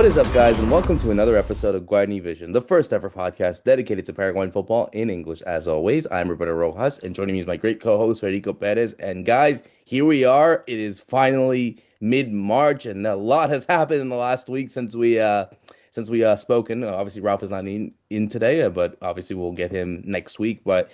What is up, guys, and welcome to another episode of Guarani Vision, the first ever podcast dedicated to Paraguayan football in English. As always, I'm Roberto Rojas, and joining me is my great co-host, Fede Perez. And guys, here we are. It is finally mid-March, and a lot has happened in the last week since we spoken. Obviously, Ralph is not in today, but obviously we'll get him next week. But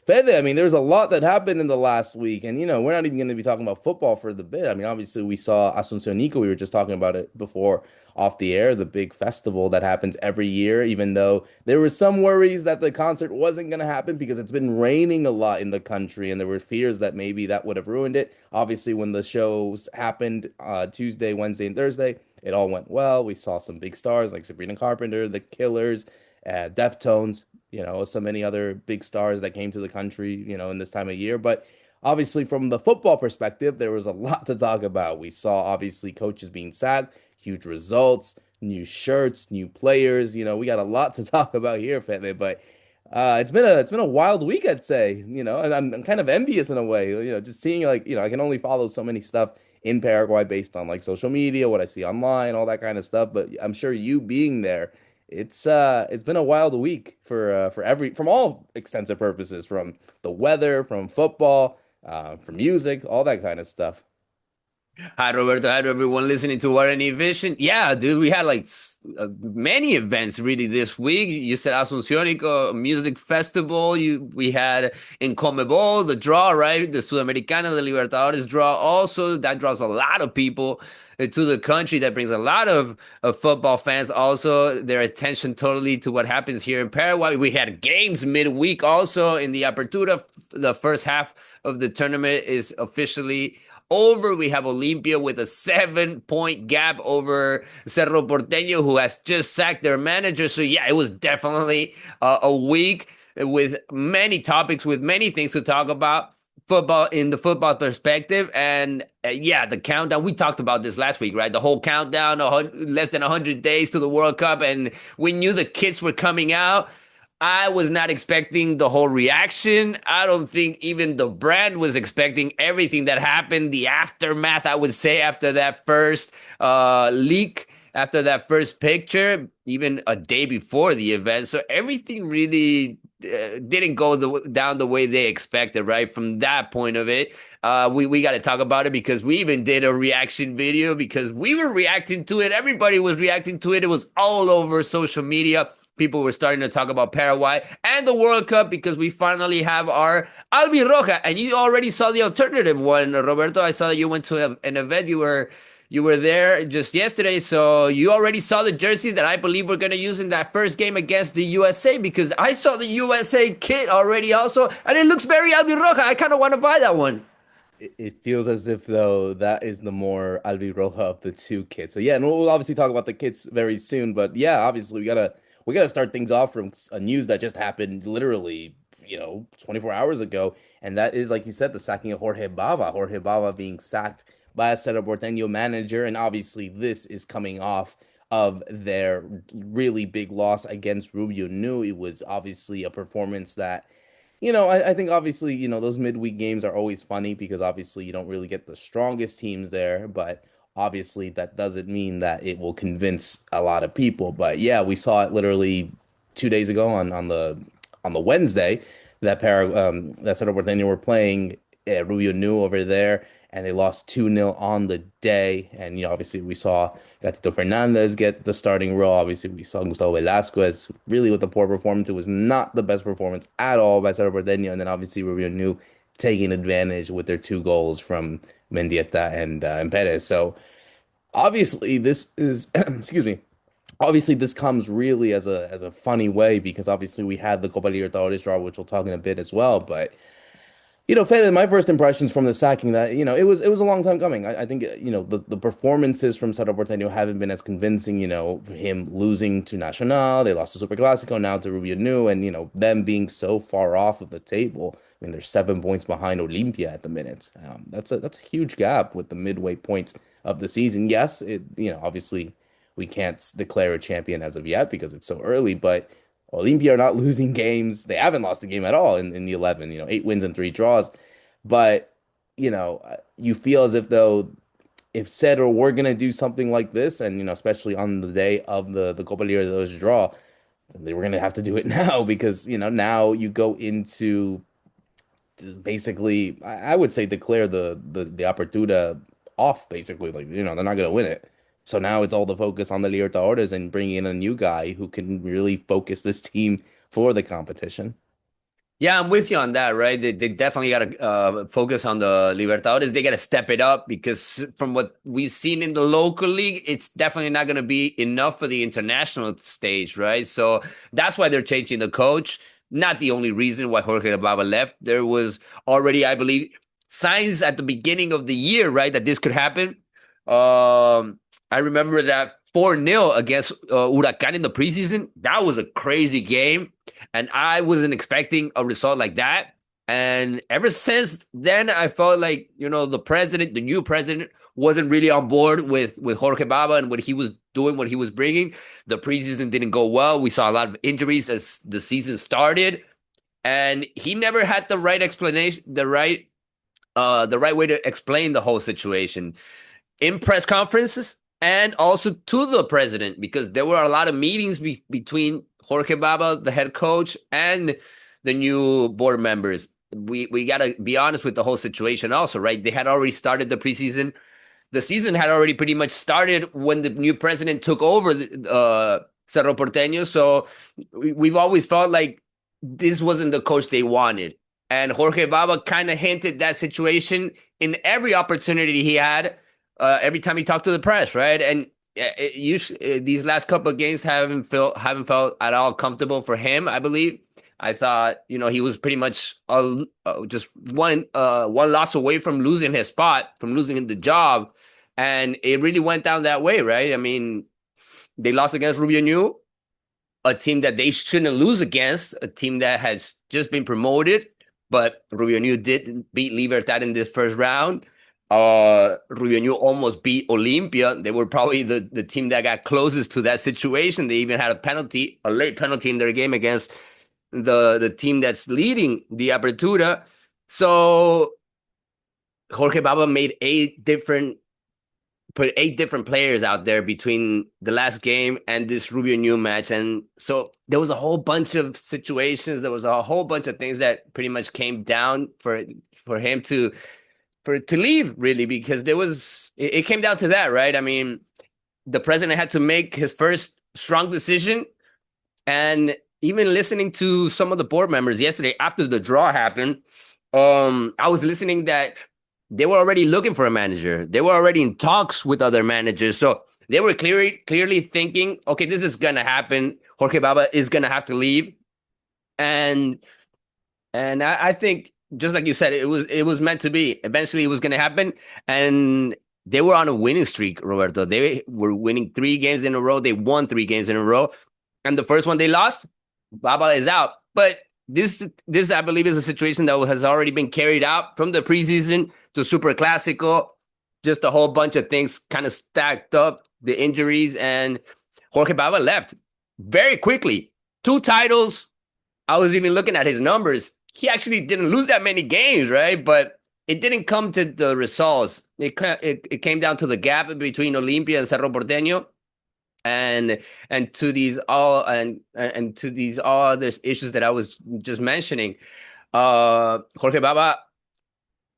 Fede, I mean, there's a lot that happened in the last week, and we're not even going to be talking about football for the bit. I mean, obviously, we saw Asuncionico. We were just talking about it before off the air, the big festival that happens every year, even though there were some worries that the concert wasn't going to happen because it's been raining a lot in the country, and there were fears that maybe that would have ruined it. Obviously, when the shows happened Tuesday, Wednesday, and Thursday, it all went well. We saw some big stars like Sabrina Carpenter, The Killers, Deftones, so many other big stars that came to the country, in this time of year. But obviously, from the football perspective, there was a lot to talk about. We saw obviously coaches being sacked, huge results, new shirts, new players. We got a lot to talk about here, Fede. But it's been a wild week, I'd say. And I'm kind of envious in a way. Just seeing I can only follow so many stuff in Paraguay based on like social media, what I see online, all that kind of stuff. But I'm sure you being there, it's been a wild week from all extensive purposes, from the weather, from football, from music, all that kind of stuff. Hi, Roberto. Hi to everyone listening to Guarani Vision. Yeah, dude, we had like many events really this week. You said Asuncionico Music Festival. We had in Comebol the draw, right? The Sudamericana, the Libertadores draw. Also, that draws a lot of people to the country. That brings a lot of football fans. Also, their attention totally to what happens here in Paraguay. We had games midweek also in the Apertura. The first half of the tournament is officially over. We have Olimpia with a 7 point gap over Cerro Porteño, who has just sacked their manager. So, yeah, it was definitely a week with many topics, with many things to talk about. Football in the football perspective, and yeah, the countdown. We talked about this last week, right? The whole countdown, less than 100 days to the World Cup, and we knew the kids were coming out. I was not expecting the whole reaction. I don't think even the brand was expecting everything that happened, the aftermath, I would say, after that first leak, after that first picture, even a day before the event. So everything really didn't go down the way they expected, right? From that point of it, we got to talk about it because we even did a reaction video because we were reacting to it. Everybody was reacting to it. It was all over social media. People were starting to talk about Paraguay and the World Cup because we finally have our Roja. And you already saw the alternative one, Roberto. I saw that you went to an event. You were there just yesterday, so you already saw the jersey that I believe we're going to use in that first game against the USA because I saw the USA kit already also, and it looks very Roja. I kind of want to buy that one. It feels as if though that is the more Albiroja of the two kits. So yeah, and we'll obviously talk about the kits very soon. But yeah, obviously we gotta start things off from a news that just happened literally 24 hours ago, and that is like you said, the sacking of Jorge Bava. Jorge Bava being sacked by a Cerro Porteño manager, and obviously this is coming off of their really big loss against Rubio New. It was obviously a performance that I think obviously, those midweek games are always funny because obviously you don't really get the strongest teams there, but obviously that doesn't mean that it will convince a lot of people. But yeah, we saw it literally 2 days ago on the Wednesday that Cerro Porteño were playing Rubio New over there, and they lost 2-0 on the day. And obviously we saw Gatito Fernandez get the starting role. Obviously we saw Gustavo Velasquez really with the poor performance. It was not the best performance at all by Cerro Porteño. And then obviously Rubio New taking advantage with their two goals from Mendieta and Perez. So obviously this is excuse me. Obviously, this comes really as a funny way because obviously we had the Copa Libertadores draw, which we'll talk in a bit as well. But Fede, my first impressions from the sacking that, it was a long time coming. I think, the performances from Cerro Porteño haven't been as convincing, him losing to Nacional, they lost to Super Clásico, now to Rubio New, and, them being so far off of the table. I mean, they're 7 points behind Olimpia at the minute. That's a huge gap with the midway points of the season. Yes, obviously we can't declare a champion as of yet because it's so early, but Olimpia are not losing games. They haven't lost a game at all in the 11, 8 wins and 3 draws. But, you feel as if though if said or we're gonna do something like this, and especially on the day of the Copa Libertadores draw, they were gonna have to do it now because now you go into basically, I would say declare the Apertura off basically, like they're not gonna win it. So now it's all the focus on the Libertadores and bringing in a new guy who can really focus this team for the competition. Yeah, I'm with you on that, right? They definitely got to focus on the Libertadores. They got to step it up because from what we've seen in the local league, it's definitely not going to be enough for the international stage, right? So that's why they're changing the coach. Not the only reason why Jorge Bava left. There was already, I believe, signs at the beginning of the year, right, that this could happen. I remember that 4-0 against Huracan in the preseason. That was a crazy game. And I wasn't expecting a result like that. And ever since then, I felt like, the new president, wasn't really on board with Jorge Bava and what he was doing, what he was bringing. The preseason didn't go well. We saw a lot of injuries as the season started. And he never had the right explanation, the right way to explain the whole situation in press conferences and also to the president, because there were a lot of meetings between Jorge Baba, the head coach, and the new board members. We got to be honest with the whole situation also, right? They had already started the preseason. The season had already pretty much started when the new president took over Cerro Porteño. So we've always felt like this wasn't the coach they wanted. And Jorge Baba kind of hinted that situation in every opportunity he had, every time he talked to the press, right? And these last couple of games haven't felt at all comfortable for him. I believe. I thought he was pretty much just one loss away from losing his spot, from losing the job, and it really went down that way, right? I mean, they lost against Rubio New, a team that they shouldn't lose against, a team that has just been promoted, but Rubio New did beat Libertad in this first round. Rubio New almost beat Olimpia. They were probably the team that got closest to that situation. They even had a late penalty in their game against the team that's leading the Apertura. So Jorge Baba put 8 different players out there between the last game and this Rubio New match. And so there was a whole bunch of situations. There was a whole bunch of things that pretty much came down for him to leave, really, because it came down to that, right? I mean, the president had to make his first strong decision. And even listening to some of the board members yesterday after the draw happened, I was listening that they were already looking for a manager. They were already in talks with other managers. So they were clearly thinking, okay, this is gonna happen. Jorge Baba is gonna have to leave. And I think, just like you said, it was meant to be. Eventually it was gonna happen. And they were on a winning streak, Roberto. They were winning 3 games in a row. They won 3 games in a row. And the first one they lost, Baba is out. But this I believe is a situation that has already been carried out from the preseason to Super Clásico. Just a whole bunch of things kind of stacked up, the injuries, and Jorge Baba left very quickly. 2 titles. I was even looking at his numbers. He actually didn't lose that many games, right? But it didn't come to the results. It came down to the gap between Olimpia and Cerro Porteño, and to these all other issues that I was just mentioning. Jorge Baba,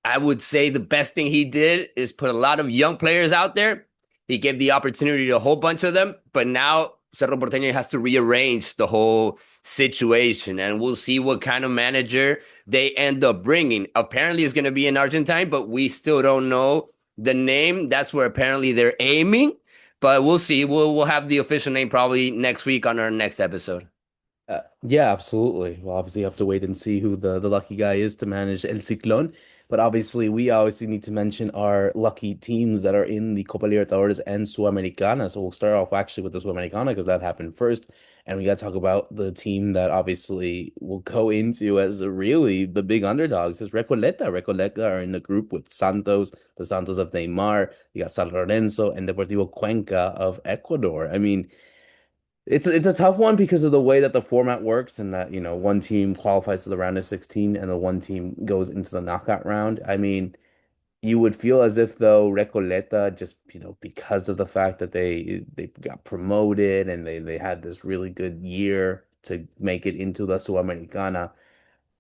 I would say the best thing he did is put a lot of young players out there. He gave the opportunity to a whole bunch of them, but now Cerro Porteño has to rearrange the whole situation, and we'll see what kind of manager they end up bringing. Apparently, it's going to be an Argentine, but we still don't know the name. That's where apparently they're aiming, but we'll see. We'll have the official name probably next week on our next episode. Yeah, absolutely. Well, obviously, you have to wait and see who the lucky guy is to manage El Ciclón. But obviously, we obviously need to mention our lucky teams that are in the Copa Libertadores and Sudamericana. So we'll start off actually with the Sudamericana because that happened first. And we got to talk about the team that obviously will go into as really the big underdogs is Recoleta. Recoleta are in the group with Santos, the Santos of Neymar. You got San Lorenzo and Deportivo Cuenca of Ecuador. I mean, it's a tough one because of the way that the format works and that, one team qualifies to the round of 16 and the one team goes into the knockout round. I mean, you would feel as if though Recoleta just, because of the fact that they got promoted and they had this really good year to make it into the Sudamericana.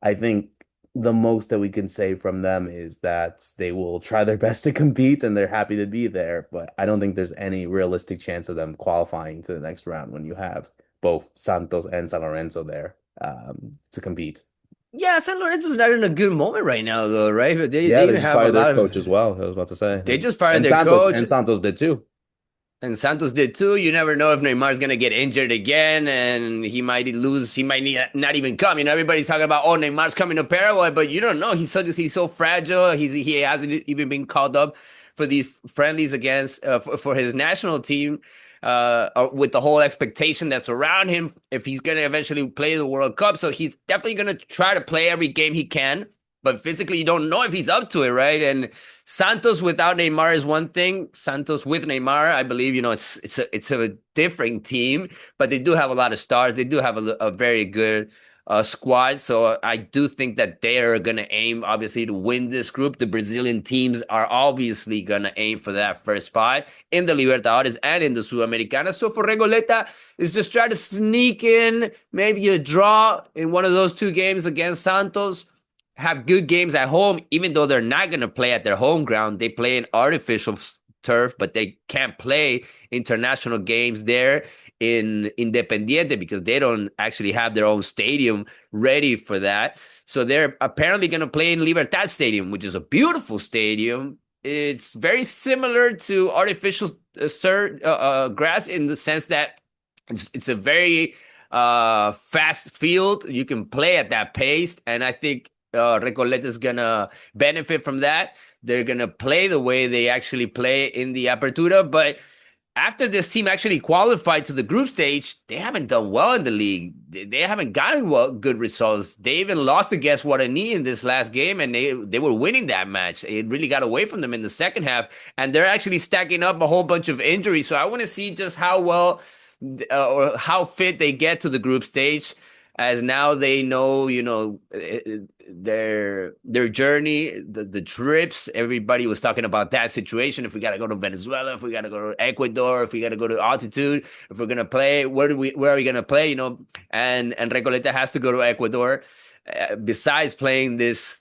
I think the most that we can say from them is that they will try their best to compete and they're happy to be there, but I don't think there's any realistic chance of them qualifying to the next round when you have both Santos and San Lorenzo there to compete. Yeah, San Lorenzo's not in a good moment right now, though, right? But they Yeah, they even just have a fired their lot of. coach as well. I was about to say. They just fired And their Santos coach. and Santos did too. And Santos did too. You never know if Neymar's gonna get injured again, and he might lose. He might not even come. Everybody's talking about, oh, Neymar's coming to Paraguay, but you don't know. He's so fragile. He hasn't even been called up for these friendlies against for his national team. With the whole expectation that's around him, if he's gonna eventually play the World Cup, so he's definitely gonna try to play every game he can. But physically, you don't know if he's up to it, right? And Santos without Neymar is one thing. Santos with Neymar, I believe, it's a different team, but they do have a lot of stars. They do have a very good squad. So I do think that they are going to aim, obviously, to win this group. The Brazilian teams are obviously going to aim for that first spot in the Libertadores and in the Sudamericana. So for Regoleta, is just try to sneak in maybe a draw in one of those two games against Santos, have good games at home, even though they're not going to play at their home ground. They play in artificial turf, but they can't play international games there in Independiente because they don't actually have their own stadium ready for that. So they're apparently going to play in Libertad Stadium, which is a beautiful stadium. It's very similar to artificial grass in the sense that it's a very fast field. You can play at that pace, and I think Recoleta is gonna benefit from that. They're gonna play the way they actually play in the Apertura, but after this team actually qualified to the group stage, they haven't done well in the league. They haven't gotten good results. They even lost against Guarani in this last game, and they were winning that match. It really got away from them in the second half, and they're actually stacking up a whole bunch of injuries. So I want to see just how well or how fit they get to the group stage, as now they know, their journey, the trips. Everybody was talking about that situation. If we got to go to Venezuela, if we got to go to Ecuador, if we got to go to altitude, if we're gonna play, where are we gonna play? And Recoleta has to go to Ecuador. Besides playing this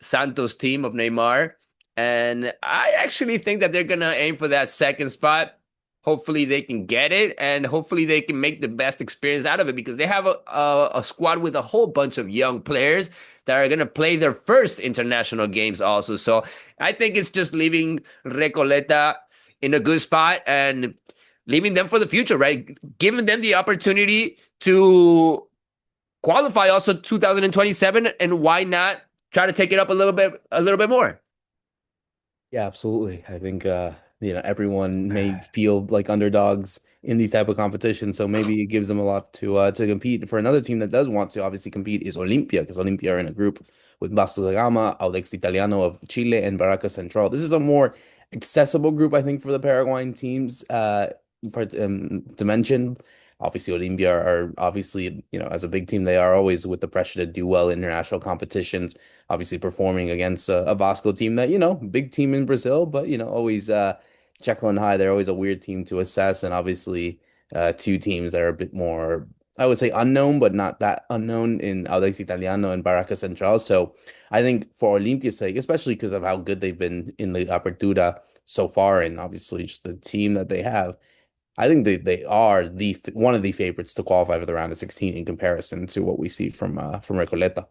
Santos team of Neymar, and I actually think that they're gonna aim for that second spot. Hopefully they can get it, and hopefully they can make the best experience out of it because they have a squad with a whole bunch of young players that are going to play their first international games also. So I think it's just leaving Recoleta in a good spot and leaving them for the future, right? Giving them the opportunity to qualify also 2027, and why not try to take it up a little bit more? Yeah, absolutely. I think everyone may feel like underdogs in these type of competitions, so maybe it gives them a lot to compete. For another team that does want to obviously compete is Olimpia, because Olimpia are in a group with Vasco da Gama, Audax Italiano of Chile, and Barraca Central. This is a more accessible group, I think, for the Paraguayan teams to mention. Obviously, Olimpia are obviously, as a big team, they are always with the pressure to do well in international competitions, obviously performing against a Vasco team that, big team in Brazil, but, always Jekyll and Hyde. They're always a weird team to assess. And obviously, two teams that are a bit more, I would say, unknown, but not that unknown in Audax Italiano and Barraca Central. So I think for Olympia's sake, especially because of how good they've been in the Apertura so far, and obviously just the team that they have, I think they are the one of the favorites to qualify for the round of 16 in comparison to what we see from Recoleta.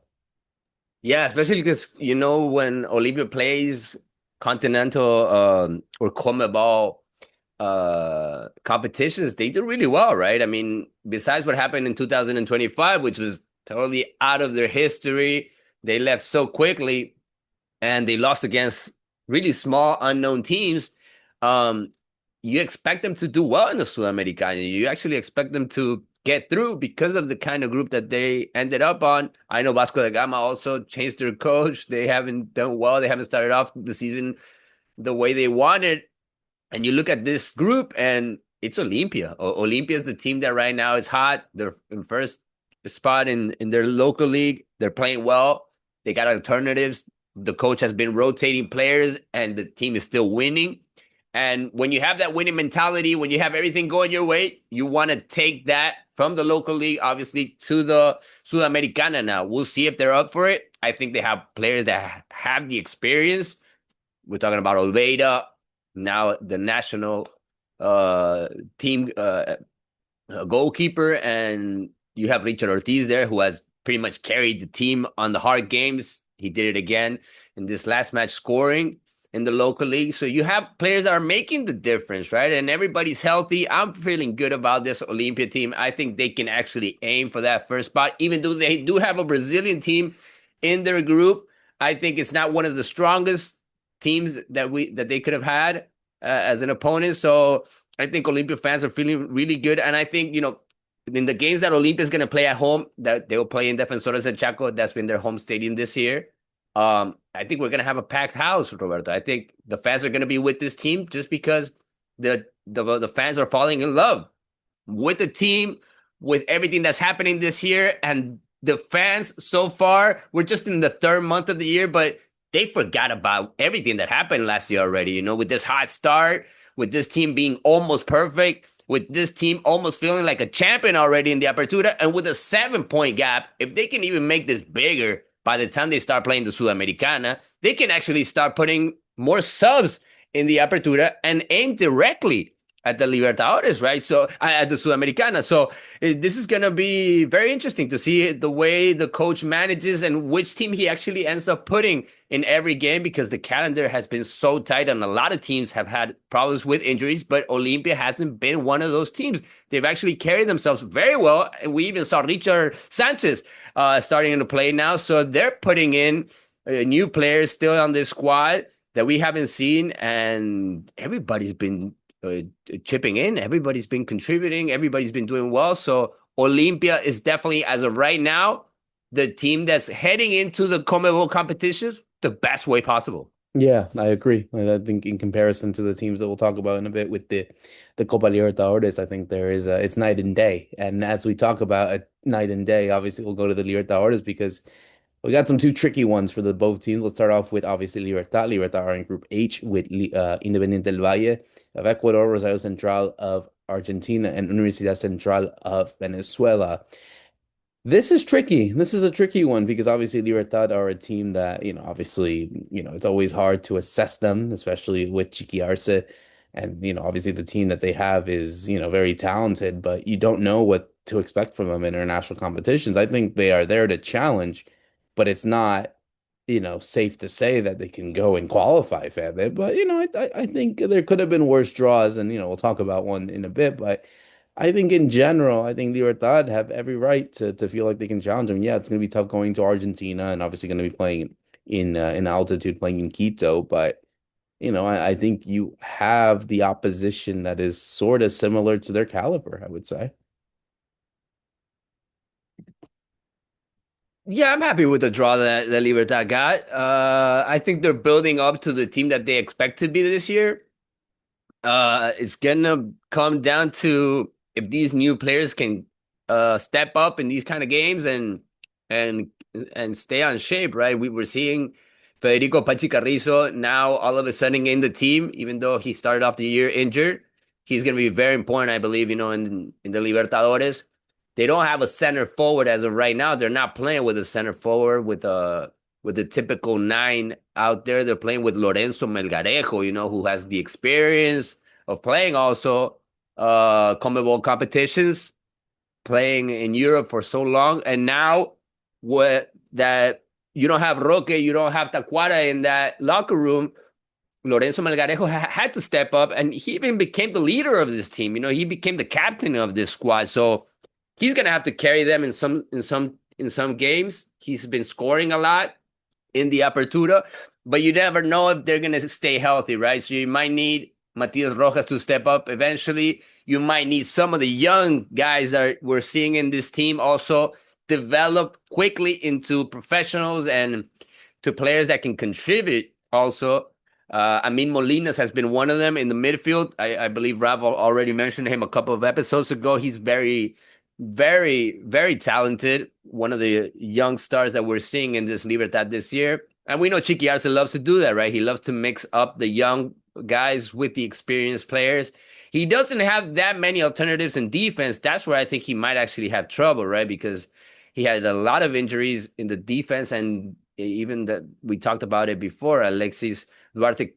Yeah, especially because when Olimpia plays continental or CONMEBOL competitions, they do really well, right? I mean, besides what happened in 2025, which was totally out of their history, they left so quickly and they lost against really small unknown teams. Um, you expect them to do well in the Sudamericana. You actually expect them to get through because of the kind of group that they ended up on. I know Vasco da Gama also changed their coach. They haven't done well. They haven't started off the season the way they wanted. And you look at this group, and it's Olimpia. Olimpia is the team that right now is hot. They're in first spot in their local league. They're playing well. They got alternatives. the coach has been rotating players and the team is still winning. And when you have that winning mentality, when you have everything going your way, you want to take that from the local league, obviously, to the Sudamericana now. We'll see if they're up for it. I think they have players that have the experience. We're talking about Olveira, now the national team goalkeeper, and you have Richard Ortiz there, who has pretty much carried the team on the hard games. He did it again in this last match, scoring in the local league. So you have players that are making the difference, right? And everybody's healthy. I'm feeling good about this Olympia team. I think they can actually aim for that first spot, even though they do have a Brazilian team in their group. I think it's not one of the strongest teams that they could have had as an opponent. So I think Olympia fans are feeling really good. And I think, in the games that Olympia is going to play at home, that they will play in Defensores del Chaco, that's been their home stadium this year. I think we're going to have a packed house, Roberto. I think the fans are going to be with this team just because the fans are falling in love with the team, with everything that's happening this year. And the fans so far, we're just in the third month of the year, but they forgot about everything that happened last year already, with this hot start, with this team being almost perfect, with this team almost feeling like a champion already in the Apertura, and with a 7-point gap. If they can even make this bigger by the time they start playing the Sudamericana, they can actually start putting more subs in the Apertura and aim directly at the Libertadores, right? So at the Sudamericana. So this is going to be very interesting to see the way the coach manages and which team he actually ends up putting in every game, because the calendar has been so tight and a lot of teams have had problems with injuries, but Olympia hasn't been one of those teams. They've actually carried themselves very well. And we even saw Richard Sanchez starting to play now. So they're putting in new players still on this squad that we haven't seen, and everybody's been chipping in. Everybody's been contributing. Everybody's been doing well. So Olympia is definitely, as of right now, the team that's heading into the CONMEBOL competitions the best way possible. Yeah, I agree. I think in comparison to the teams that we'll talk about in a bit with the Copa Libertadores, I think it's night and day. And as we talk about a night and day, obviously we'll go to the Libertadores because we got some two tricky ones for the both teams. Let's start off with obviously Libertad. Libertad are in Group H with Independiente del Valle of Ecuador, Rosario Central of Argentina, and Universidad Central of Venezuela. This is tricky. This is a tricky one because obviously Libertad are a team that, obviously, it's always hard to assess them, especially with Chiqui Arce. And, obviously the team that they have is, very talented, but you don't know what to expect from them in international competitions. I think they are there to challenge, but it's not, safe to say that they can go and qualify, Fede. But, I think there could have been worse draws, and, we'll talk about one in a bit, but I think in general, I think Libertad have every right to feel like they can challenge them. Yeah, it's going to be tough going to Argentina and obviously going to be playing in altitude, playing in Quito. But I think you have the opposition that is sort of similar to their caliber, I would say. Yeah, I'm happy with the draw that Libertad got. I think they're building up to the team that they expect to be this year. It's gonna come down to if these new players can step up in these kind of games and and stay on shape, right? We were seeing Federico Pachi Carrizo now all of a sudden in the team, even though he started off the year injured. He's gonna be very important, I believe, in the Libertadores. They don't have a center forward as of right now. They're not playing with a center forward with the typical nine out there. They're playing with Lorenzo Melgarejo, who has the experience of playing also CONMEBOL competitions, playing in Europe for so long. And now what that you don't have Roque, you don't have Tacuara in that locker room. Lorenzo Melgarejo had to step up, and he even became the leader of this team. He became the captain of this squad. So he's gonna have to carry them in some games. He's been scoring a lot in the Apertura, but you never know if they're going to stay healthy, right? So you might need Matias Rojas to step up eventually. You might need some of the young guys that we're seeing in this team also develop quickly into professionals and to players that can contribute also. Amin Molinas has been one of them in the midfield. I believe Rob already mentioned him a couple of episodes ago. He's very, very, very talented. One of the young stars that we're seeing in this Libertad this year. And we know Chiqui Arce loves to do that, right? He loves to mix up the young guys with the experienced players. He doesn't have that many alternatives in defense. That's where I think he might actually have trouble, right? Because he had a lot of injuries in the defense, and even that we talked about it before. Alexis Duarte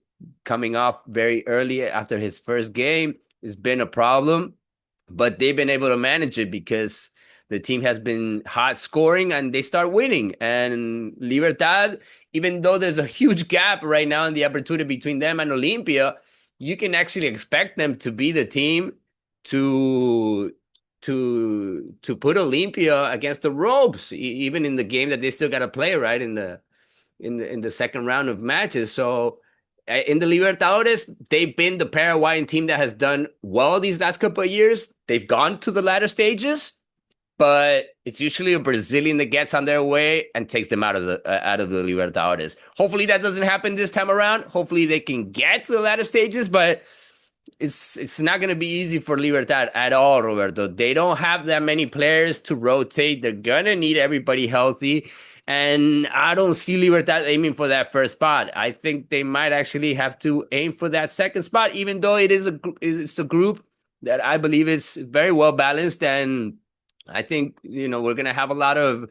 coming off very early after his first game has been a problem, but they've been able to manage it because the team has been hot scoring and they start winning. And Libertad, even though there's a huge gap right now in the opportunity between them and Olimpia, you can actually expect them to be the team to to put Olimpia against the ropes, even in the game that they still got to play, right, in the second round of matches. So in the Libertadores, they've been the Paraguayan team that has done well these last couple of years. They've gone to the latter stages, but it's usually a Brazilian that gets on their way and takes them out of the Libertadores. Hopefully that doesn't happen this time around. Hopefully they can get to the latter stages, but it's not going to be easy for Libertad at all, Roberto. They don't have that many players to rotate. They're going to need everybody healthy. And I don't see Libertad aiming for that first spot. I think they might actually have to aim for that second spot, even though it's a group that I believe is very well balanced. And I think, we're going to have a lot of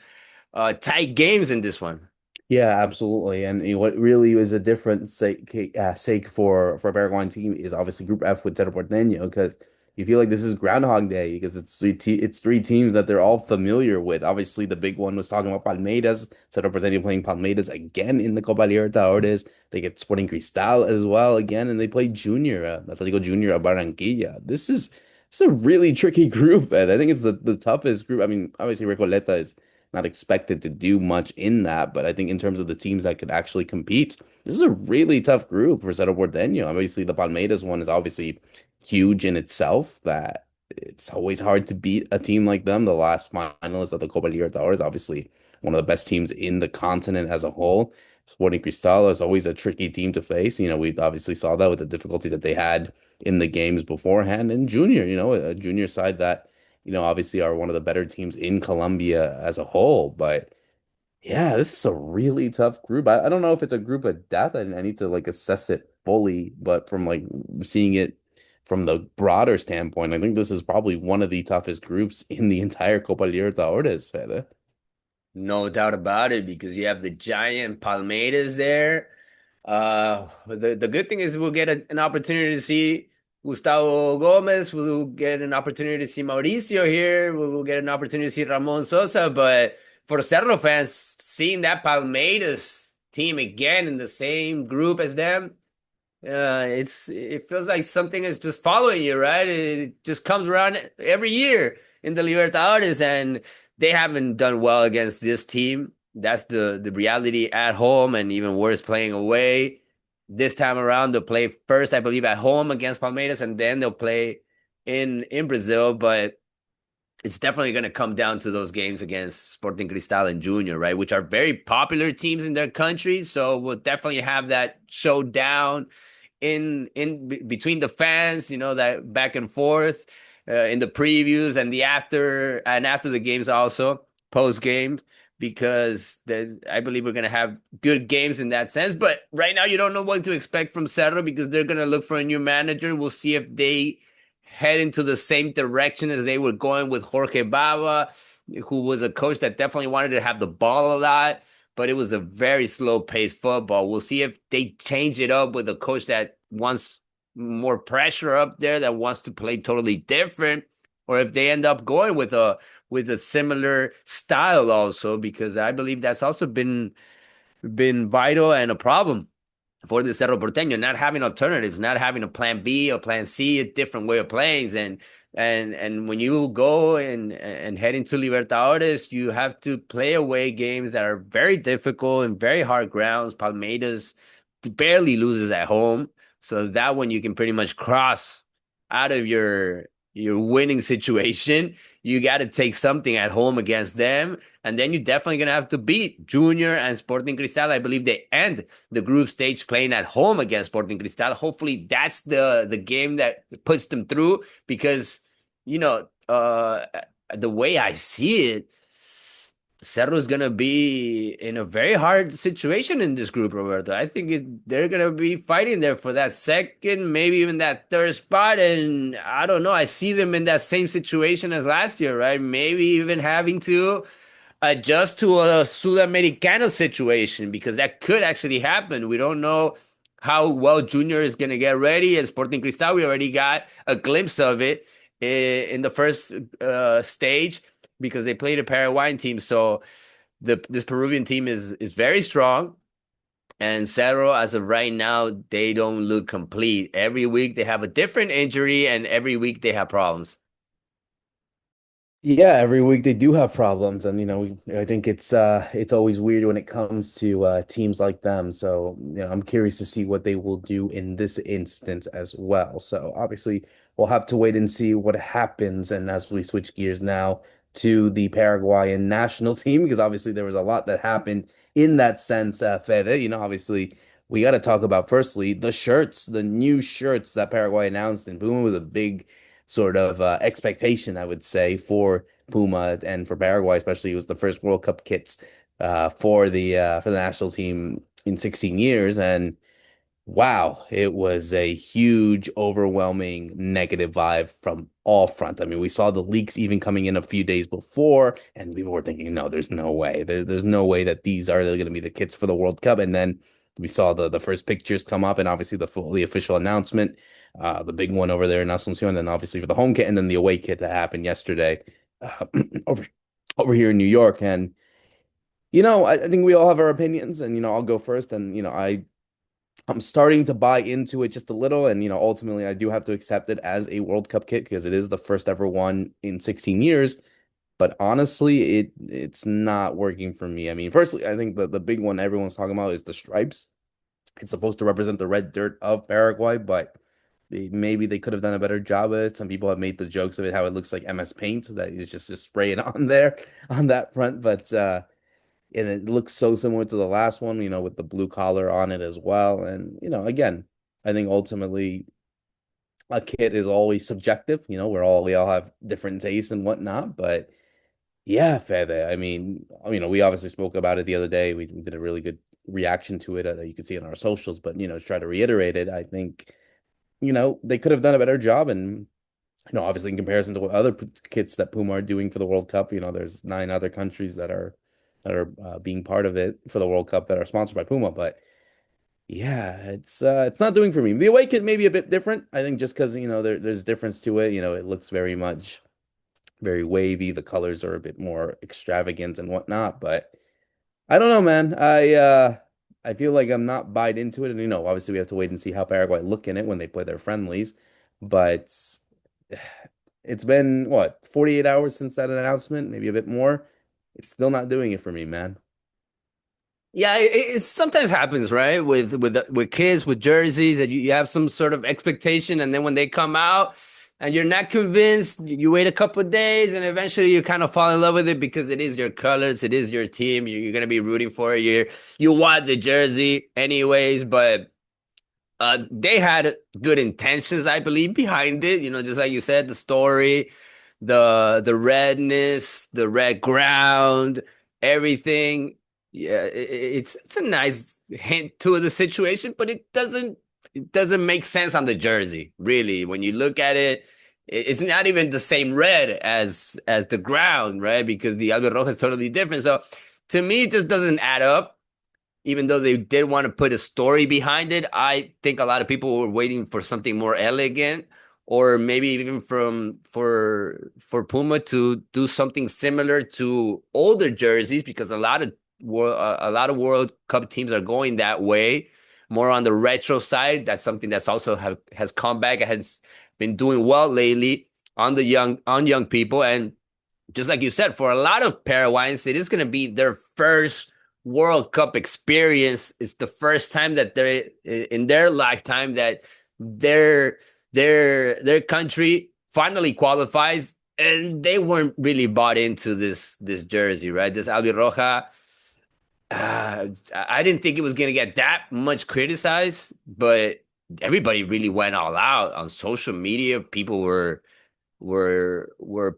tight games in this one. Yeah, absolutely. And what really is a different sake for a Paraguayan team is obviously Group F with Cerro Porteño because you feel like this is Groundhog Day because it's three teams that they're all familiar with. Obviously, the big one was talking about Palmeiras, Cerro Porteño playing Palmeiras again in the Copa Libertadores. They get Sporting Cristal as well again, and they play Atletico Junior of Barranquilla. This is a really tricky group, and I think it's the toughest group. I mean, obviously Recoleta is not expected to do much in that. But I think in terms of the teams that could actually compete, this is a really tough group for Cerro Porteño. Obviously, the Palmeiras one is obviously huge in itself. That it's always hard to beat a team like them. The last finalist of the Copa Libertadores, obviously one of the best teams in the continent as a whole. Sporting Cristal is always a tricky team to face. We obviously saw that with the difficulty that they had in the games beforehand. And Junior, a junior side that obviously are one of the better teams in Colombia as a whole. But yeah, this is a really tough group. I don't know if it's a group of death. I need to like assess it fully, but from like seeing it from the broader standpoint, I think this is probably one of the toughest groups in the entire Copa Libertadores, Fede. No doubt about it, because you have the giant Palmeiras there. The good thing is we'll get an opportunity to see Gustavo Gomez. We'll get an opportunity to see Mauricio here. We'll get an opportunity to see Ramon Sosa. But for Cerro fans, seeing that Palmeiras team again in the same group as them, it feels like something is just following you, right? It just comes around every year in the Libertadores, and they haven't done well against this team. That's the reality at home, and even worse, playing away. This time around, they'll play first, I believe, at home against Palmeiras, and then they'll play in Brazil. But it's definitely going to come down to those games against Sporting Cristal and Junior, right? Which are very popular teams in their country. So we'll definitely have that showdown between the fans, that back and forth in the previews and after the games, also post game, because I believe we're going to have good games in that sense. But right now you don't know what to expect from Cerro because they're going to look for a new manager. We'll see if they head into the same direction as they were going with Jorge Bava, who was a coach that definitely wanted to have the ball a lot, but it was a very slow paced football. We'll see if they change it up with a coach that wants more pressure up there, that wants to play totally different, or if they end up going with a similar style also, because I believe that's also been vital and a problem for the Cerro Porteño, not having alternatives, not having a plan B or plan C, a different way of playing. And when you go and head into Libertadores, you have to play away games that are very difficult and very hard grounds. Palmeiras barely loses at home. So that one you can pretty much cross out of your winning situation. You got to take something at home against them, and then you're definitely gonna have to beat Junior and Sporting Cristal. I believe they end the group stage playing at home against Sporting Cristal. Hopefully, that's the game that puts them through, because you know uh, the way I see it, Cerro is gonna be in a very hard situation in this group, Roberto. I think they're gonna be fighting there for that second, maybe even that third spot. And I don't know. I see them in that same situation as last year, right? Maybe even having to adjust to a Sudamericana situation because that could actually happen. We don't know how well Junior is going to get ready. And Sporting Cristal, we already got a glimpse of it in the first stage because they played a Paraguayan team. So this Peruvian team is very strong. And Cerro, as of right now, they don't look complete. Every week they have a different injury, and every week they have problems. Yeah, every week they do have problems, and I think it's always weird when it comes to teams like them. So, I'm curious to see what they will do in this instance as well. So, obviously, we'll have to wait and see what happens. And as we switch gears now to the Paraguayan national team, because obviously there was a lot that happened in that sense, Fede. Obviously we got to talk about firstly the shirts, the new shirts that Paraguay announced, and Puma was a big sort of expectation, I would say, for Puma and for Paraguay, especially. It was the first World Cup kits for the national team in 16 years, and wow, it was a huge, overwhelming negative vibe from all fronts. I mean, we saw the leaks even coming in a few days before, and people were thinking, no, there's no way. There's no way that these are going to be the kits for the World Cup. And then we saw the first pictures come up, and obviously the official announcement, the big one over there in Asunción, and then obviously for the home kit, and then the away kit that happened yesterday uh, over over here in New York. And I think we all have our opinions, and I'll go first. And I'm starting to buy into it just a little, and ultimately I do have to accept it as a World Cup kit because it is the first ever one in 16 years. But honestly, it's not working for me. I mean, firstly, I think the big one everyone's talking about is the stripes. It's supposed to represent the red dirt of Paraguay, but maybe they could have done a better job of it. Some people have made the jokes of it how it looks like MS Paint that is just spray it on there on that front, but and it looks so similar to the last one, with the blue collar on it as well. And, again, I think ultimately a kit is always subjective. We all have different tastes and whatnot. But yeah, Fede, I mean, we obviously spoke about it the other day. We did a really good reaction to it that you could see on our socials. But, to try to reiterate it, I think, they could have done a better job. And, obviously in comparison to what other kits that Puma are doing for the World Cup, there's 9 other countries that are being part of it for the World Cup that are sponsored by Puma. But yeah, it's not doing for me. The away kit may be a bit different. I think just because there's difference to it. It looks very much very wavy. The colors are a bit more extravagant and whatnot. But I don't know, man. I feel like I'm not buying into it. And obviously we have to wait and see how Paraguay look in it when they play their friendlies. But it's been what, 48 hours since that announcement, maybe a bit more. It's still not doing it for me, man. Yeah, it sometimes happens, right? With kids with jerseys, and you have some sort of expectation, and then when they come out and you're not convinced, you wait a couple of days, and eventually you kind of fall in love with it because it is your colors, it is your team. You're gonna be rooting for it. You want the jersey anyways, but they had good intentions, I believe, behind it. Just like you said, the story, the redness, the red ground, everything. Yeah, it's a nice hint to the situation, but it doesn't make sense on the jersey, really. When you look at it, it's not even the same red as the ground, right? Because the Albi Roja is totally different. So to me, it just doesn't add up even though they did want to put a story behind it. I think a lot of people were waiting for something more elegant, or maybe even for Puma to do something similar to older jerseys, because a lot of World Cup teams are going that way, more on the retro side. That's something that's also has come back and has been doing well lately on young people. And just like you said, for a lot of Paraguayans, it is going to be their first World Cup experience. It's the first time that they're in their lifetime that their their country finally qualifies, and they weren't really bought into this jersey, right? This Albi Roja. I didn't think it was going to get that much criticized, but everybody really went all out on social media. People were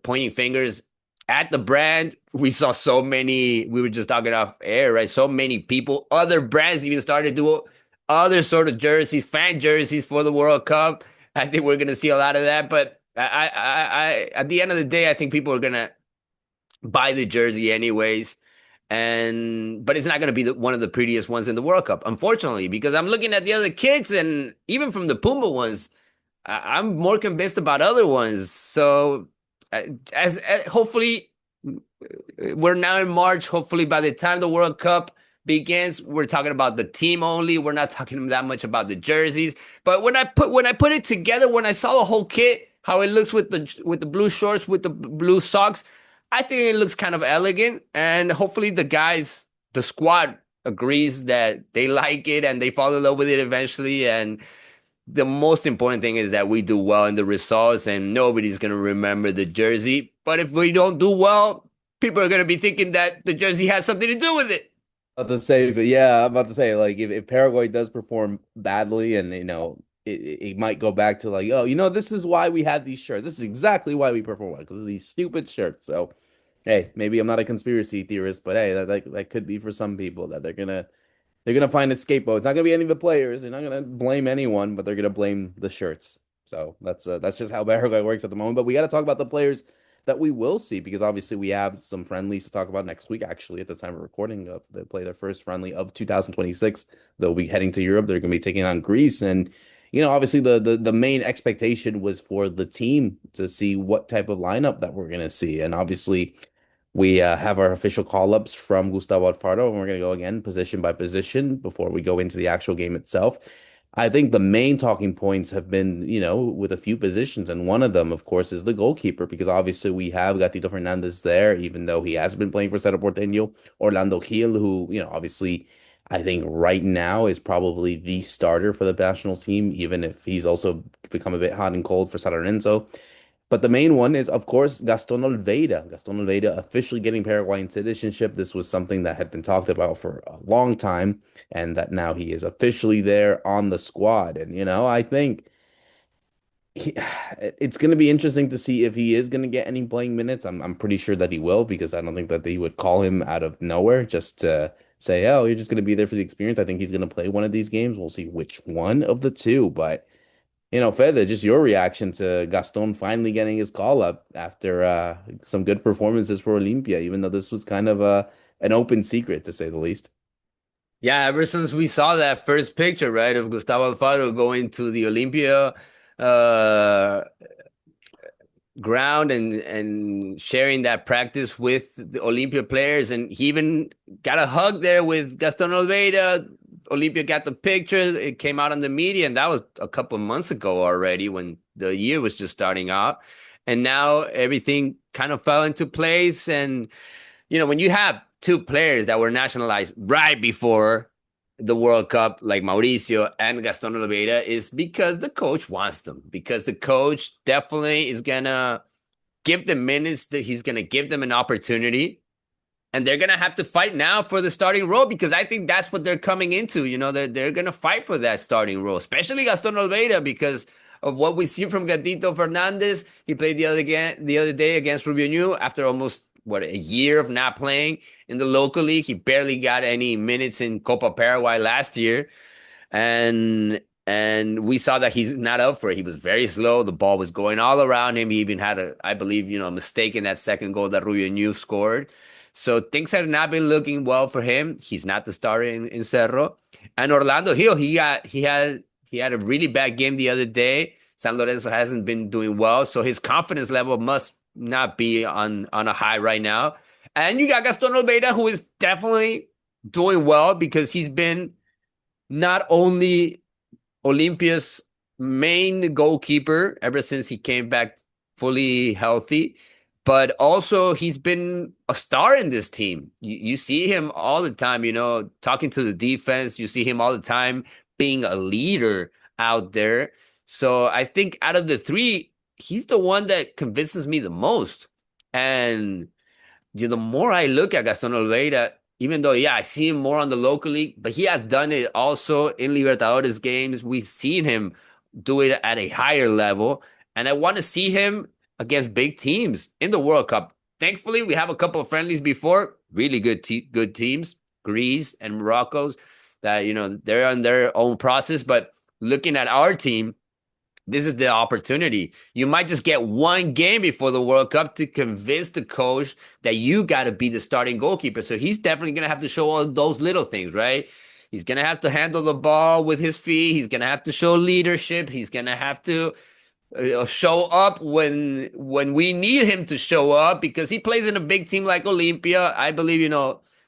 pointing fingers at the brand, we saw so many, we were just talking off air, right? So many people, other brands even started to do other sort of jerseys, fan jerseys for the World Cup. I think we're going to see a lot of that. But at the end of the day, I think people are going to buy the jersey anyways. But it's not going to be one of the prettiest ones in the World Cup, unfortunately, because I'm looking at the other kits, and even from the Puma ones, I'm more convinced about other ones. So, as hopefully we're now in March. Hopefully, by the time the World Cup begins, we're talking about the team only. We're not talking that much about the jerseys. But when I put it together, when I saw the whole kit, how it looks with the blue shorts, with the blue socks, I think it looks kind of elegant. And hopefully, the squad agrees that they like it and they fall in love with it eventually. And the most important thing is that we do well in the results, and nobody's going to remember the jersey. But if we don't do well, people are going to be thinking that the jersey has something to do with it. About to say, but yeah, I'm about to say, like, if Paraguay does perform badly, and it might go back to like, oh, this is why we had these shirts. This is exactly why we perform well, because of these stupid shirts. So, hey, maybe I'm not a conspiracy theorist, but hey, that could be for some people that they're gonna find a scapegoat. It's not gonna be any of the players. They're not gonna blame anyone, but they're gonna blame the shirts. So that's just how Paraguay works at the moment. But we got to talk about the players that we will see, because obviously we have some friendlies to talk about next week. Actually, at the time of recording, they play their first friendly of 2026. They'll be heading to Europe. They're gonna be taking on Greece, and obviously the main expectation was for the team to see what type of lineup that we're gonna see, and obviously. We have our official call-ups from Gustavo Alfaro, and we're going to go again position by position before we go into the actual game itself. I think the main talking points have been, with a few positions, and one of them, of course, is the goalkeeper, because obviously we have Gatito Fernandez there, even though he has been playing for Cerro Porteño. Orlando Gil, who, obviously, I think right now is probably the starter for the national team, even if he's also become a bit hot and cold for San Lorenzo. But the main one is, of course, Gaston Olveira. Gaston Olveira officially getting Paraguayan citizenship. This was something that had been talked about for a long time, and that now he is officially there on the squad. And, I think he, it's going to be interesting to see if he is going to get any playing minutes. I'm pretty sure that he will, because I don't think that they would call him out of nowhere just to say, oh, you're just going to be there for the experience. I think he's going to play one of these games. We'll see which one of the two, but. Fede, just your reaction to Gaston finally getting his call up after some good performances for Olympia, even though this was kind of an open secret, to say the least. Yeah, ever since we saw that first picture, right, of Gustavo Alfaro going to the Olympia uh, ground and sharing that practice with the Olympia players, and he even got a hug there with Gaston Olveira. Olympia got the picture. It came out on the media, and that was a couple of months ago already, when the year was just starting out. And now everything kind of fell into place. And when you have two players that were nationalized right before the World Cup, like Mauricio and Gaston Oliveira, is because the coach wants them. Because the coach definitely is gonna give them minutes. That he's gonna give them an opportunity, and they're gonna have to fight now for the starting role, because I think that's what they're coming into. They're gonna fight for that starting role, especially Gaston Oliveira, because of what we see from Gatito Fernandez. He played the other day against Rubio New after almost a year of not playing in the local league. He barely got any minutes in Copa Paraguay last year, and we saw that he's not up for it. He was very slow. The ball was going all around him. He even had I believe, a mistake in that second goal that Rubio New scored. So things have not been looking well for him. He's not the starter in Cerro. And Orlando Hill, he had a really bad game the other day. San Lorenzo hasn't been doing well, so his confidence level must not be on a high right now. And you got Gaston Olveira, who is definitely doing well, because he's been not only Olympia's main goalkeeper ever since he came back fully healthy, but also he's been a star in this team. You see him all the time, talking to the defense. You see him all the time being a leader out there. So I think out of the three, he's the one that convinces me the most. And the more I look at Gaston Oliveira, even though, yeah, I see him more on the local league, but he has done it also in Libertadores games. We've seen him do it at a higher level. And I want to see him against big teams in the World Cup. Thankfully, we have a couple of friendlies before, really good teams, Greece and Morocco's, that they're on their own process. But looking at our team, this is the opportunity. You might just get one game before the World Cup to convince the coach that you got to be the starting goalkeeper. So he's definitely going to have to show all those little things, right? He's going to have to handle the ball with his feet. He's going to have to show leadership. He's going to have to show up when we need him to show up because he plays in a big team like Olympia. I believe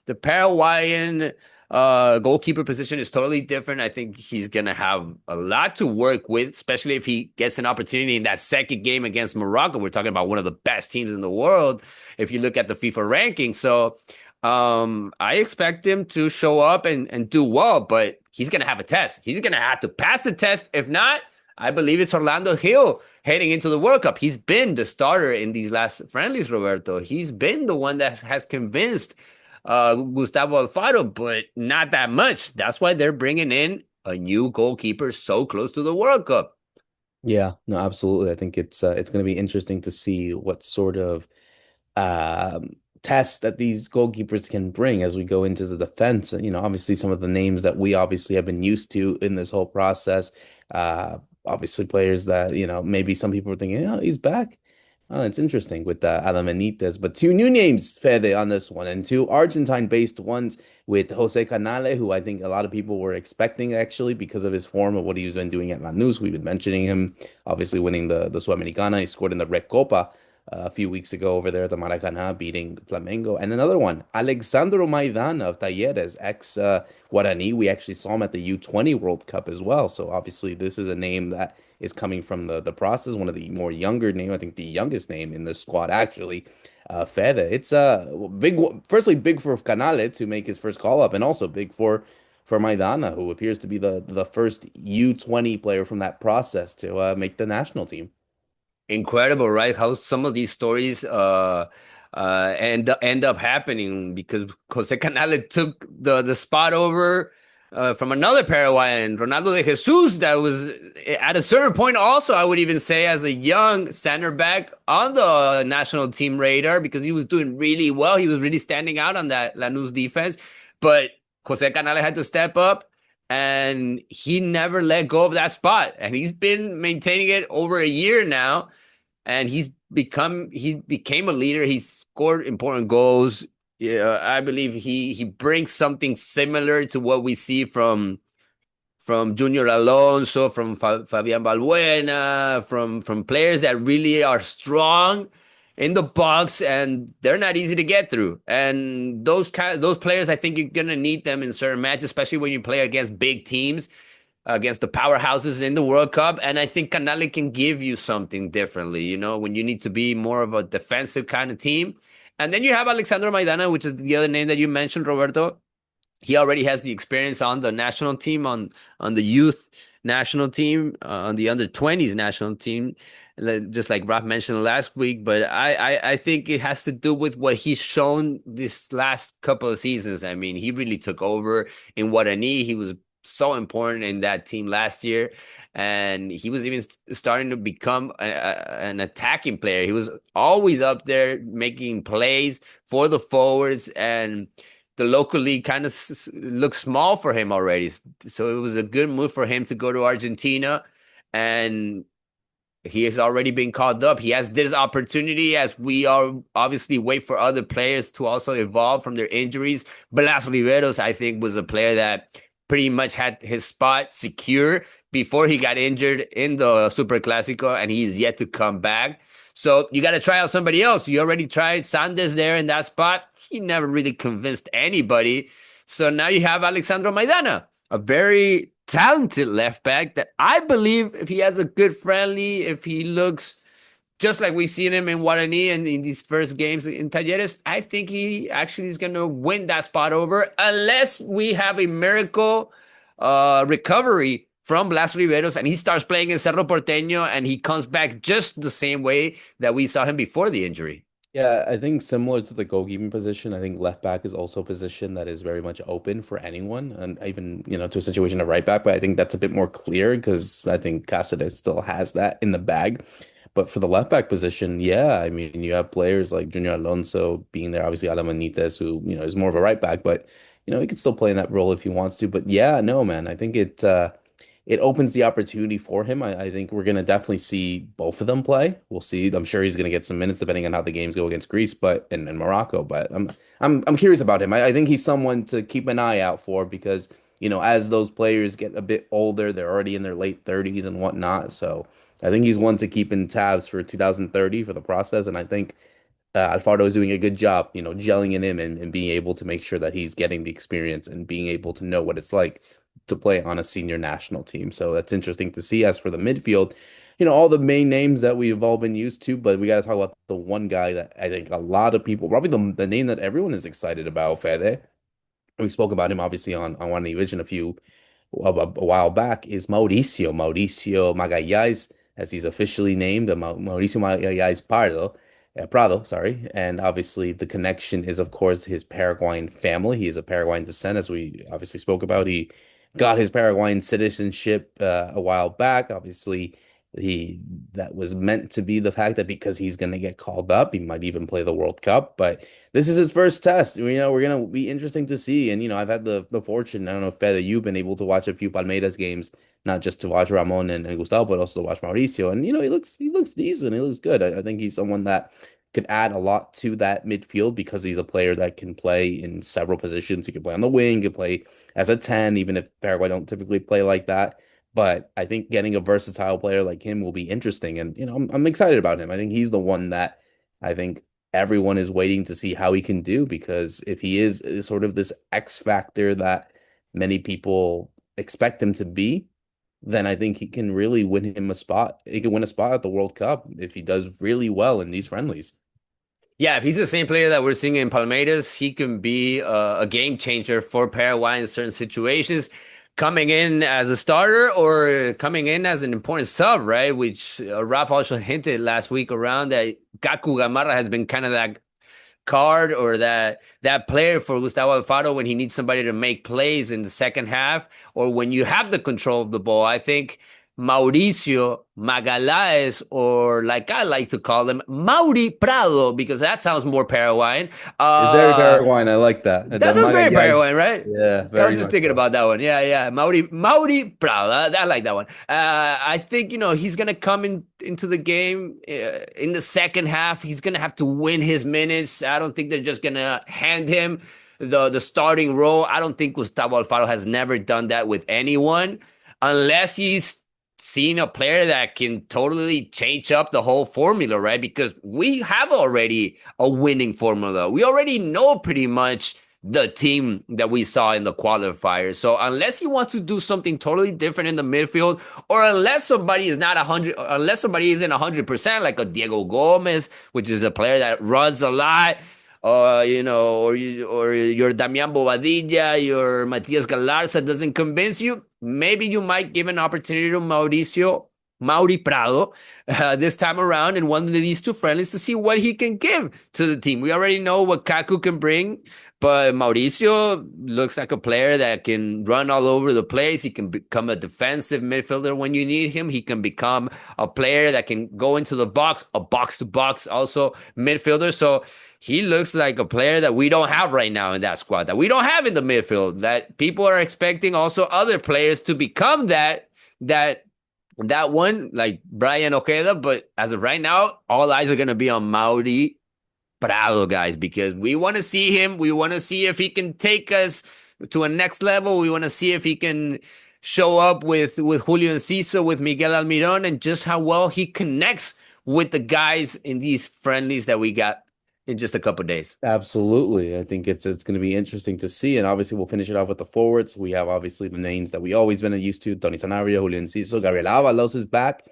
the Paraguayan goalkeeper position is totally different. I think he's gonna have a lot to work with, especially if he gets an opportunity in that second game against Morocco. We're talking about one of the best teams in the world if you look at the FIFA ranking. So I expect him to show up and do well, but he's gonna have a test. He's gonna have to pass the test. If not, I believe it's Orlando Hill heading into the World Cup. He's been the starter in these last friendlies, Roberto. He's been the one that has convinced Gustavo Alfaro, but not that much. That's why they're bringing in a new goalkeeper so close to the World Cup. Yeah, no, absolutely. I think it's going to be interesting to see what sort of um, tests that these goalkeepers can bring as we go into the defense. And, obviously some of the names that we obviously have been used to in this whole process. Obviously players that, maybe some people are thinking, oh, he's back. Oh, it's interesting with Alan Benitez, but two new names, Fede, on this one, and two Argentine-based ones with Jose Canale, who I think a lot of people were expecting actually because of his form of what he's been doing at Lanús. We've been mentioning him, obviously winning the Sudamericana. He scored in the Red Copa a few weeks ago over there at the Maracanã, beating Flamengo. And another one, Alexandro Maidana of Talleres, ex Guarani. We actually saw him at the U20 World Cup as well. So obviously, this is a name that is coming from the process, one of the more younger name, I think the youngest name in the squad actually. Fede, it's big. Firstly, big for Canale to make his first call up, and also big for Maidana, who appears to be the first U20 player from that process to make the national team. Incredible, right? How some of these stories end up happening because Jose Canale took the spot over from another Paraguayan, Ronaldo de Jesus, that was at a certain point also, I would even say, as a young center back on the national team radar because he was doing really well. He was really standing out on that Lanús defense, but Jose Canale had to step up and he never let go of that spot. And he's been maintaining it over a year now and he became a leader. He scored important goals. Yeah, I believe he brings something similar to what we see from Junior Alonso, from Fabian Balbuena, from players that really are strong in the box and they're not easy to get through. And those players, I think you're gonna need them in certain matches, especially when you play against big teams, against the powerhouses in the World Cup. And I think Canale can give you something differently, when you need to be more of a defensive kind of team. And then you have Alexandro Maidana, which is the other name that you mentioned, Roberto. He already has the experience on the national team, on the youth national team, on the under 20s national team, just like Raf mentioned last week. But I think it has to do with what he's shown this last couple of seasons. I mean, he really took over in Guarani. He was so important in that team last year. And he was even starting to become an attacking player. He was always up there making plays for the forwards, and the local league kind of looks small for him already. So it was a good move for him to go to Argentina, and he has already been called up. He has this opportunity as we are obviously wait for other players to also evolve from their injuries. Blas Riveros, I think, was a player that pretty much had his spot secure before he got injured in the Super Clásico, and he's yet to come back. So you got to try out somebody else. You already tried Sandes there in that spot. He never really convinced anybody. So now you have Alexandro Maidana, a very talented left back that I believe if he has a good friendly, if he looks just like we've seen him in Guarani and in these first games in Talleres, I think he actually is going to win that spot over unless we have a miracle recovery from Blas Riveros and he starts playing in Cerro Porteño and he comes back just the same way that we saw him before the injury. Yeah, I think similar to the goalkeeping position, I think left back is also a position that is very much open for anyone, and even to a situation of right back. But I think that's a bit more clear because I think Cáceres still has that in the bag. But for the left back position, yeah, I mean, you have players like Junior Alonso being there, obviously Alan Benitez, who, is more of a right back, but he could still play in that role if he wants to. But yeah, no, man, I think it opens the opportunity for him. I think we're gonna definitely see both of them play. We'll see. I'm sure he's gonna get some minutes depending on how the games go against Greece, but and Morocco. But I'm curious about him. I think he's someone to keep an eye out for because as those players get a bit older, they're already in their late 30s and whatnot. So I think he's one to keep in tabs for 2030 for the process. And I think Alfaro is doing a good job, gelling in him and being able to make sure that he's getting the experience and being able to know what it's like to play on a senior national team. So that's interesting to see. As for the midfield, all the main names that we've all been used to, but we got to talk about the one guy that I think a lot of people, probably the name that everyone is excited about, Fede. We spoke about him obviously on Guarani Vision a while back, is Mauricio Magallanes, as he's officially named, Mauricio Magallanes Prado, sorry. And obviously the connection is, of course, his Paraguayan family. He is of Paraguayan descent, as we obviously spoke about. He got his Paraguayan citizenship a while back. Obviously, he that was meant to be the fact that because he's going to get called up, he might even play the World Cup. But this is his first test. We're gonna be interesting to see. And I've had the fortune. I don't know if Fede, you've been able to watch a few Palmeiras games, not just to watch Ramon and Gustavo, but also to watch Mauricio. And he looks decent. He looks good. I think he's someone that could add a lot to that midfield because he's a player that can play in several positions. He can play on the wing, he can play as a 10, even if Paraguay don't typically play like that. But I think getting a versatile player like him will be interesting. And, I'm excited about him. I think he's the one that I think everyone is waiting to see how he can do because if he is sort of this X factor that many people expect him to be, then I think he can really win him a spot. He can win a spot at the World Cup if he does really well in these friendlies. Yeah, if he's the same player that we're seeing in Palmeiras, he can be a game changer for Paraguay in certain situations, coming in as a starter or coming in as an important sub, right? Which Raf also hinted last week around that Kaku Gamarra has been kind of that card or that player for Gustavo Alfaro when he needs somebody to make plays in the second half or when you have the control of the ball. I think Mauricio Magallanes, or like I like to call him, Mauri Prado, because that sounds more Paraguayan. It's very Paraguayan. I like that. That The sounds very Magallanes. Paraguayan, right? Yeah, I was very just much thinking so. about that one. Yeah, yeah. Mauri Prado. I like that one. I think, he's going to come into the game in the second half. He's going to have to win his minutes. I don't think they're just going to hand him the starting role. I don't think Gustavo Alfaro has never done that with anyone unless he's seen a player that can totally change up the whole formula, right? Because we have already a winning formula. We already know pretty much the team that we saw in the qualifiers. So unless he wants to do something totally different in the midfield, or unless somebody is not 100, unless somebody isn't 100%, like a Diego Gomez, which is a player that runs a lot, or your Damian Bobadilla, your Matias Galarza doesn't convince you, maybe you might give an opportunity to Mauri Prado this time around in one of these two friendlies to see what he can give to the team. We already know what Kaku can bring, but Mauricio looks like a player that can run all over the place. He can become a defensive midfielder when you need him. He can become a player that can go into the box, a box to box also midfielder. So he looks like a player that we don't have right now in that squad, that we don't have in the midfield, that people are expecting also other players to become that one, like Brian Ojeda. But as of right now, all eyes are going to be on Mauri Prado, guys, because we want to see him. We want to see if he can take us to a next level. We want to see if he can show up with Julio Enciso, with Miguel Almiron, and just how well he connects with the guys in these friendlies that we got in just a couple days. Absolutely. I think it's going to be interesting to see. And obviously, we'll finish it off with the forwards. We have obviously the names that we always been used to. Tony Sanabria, Julian Ciso, Gabriel Avalos is back,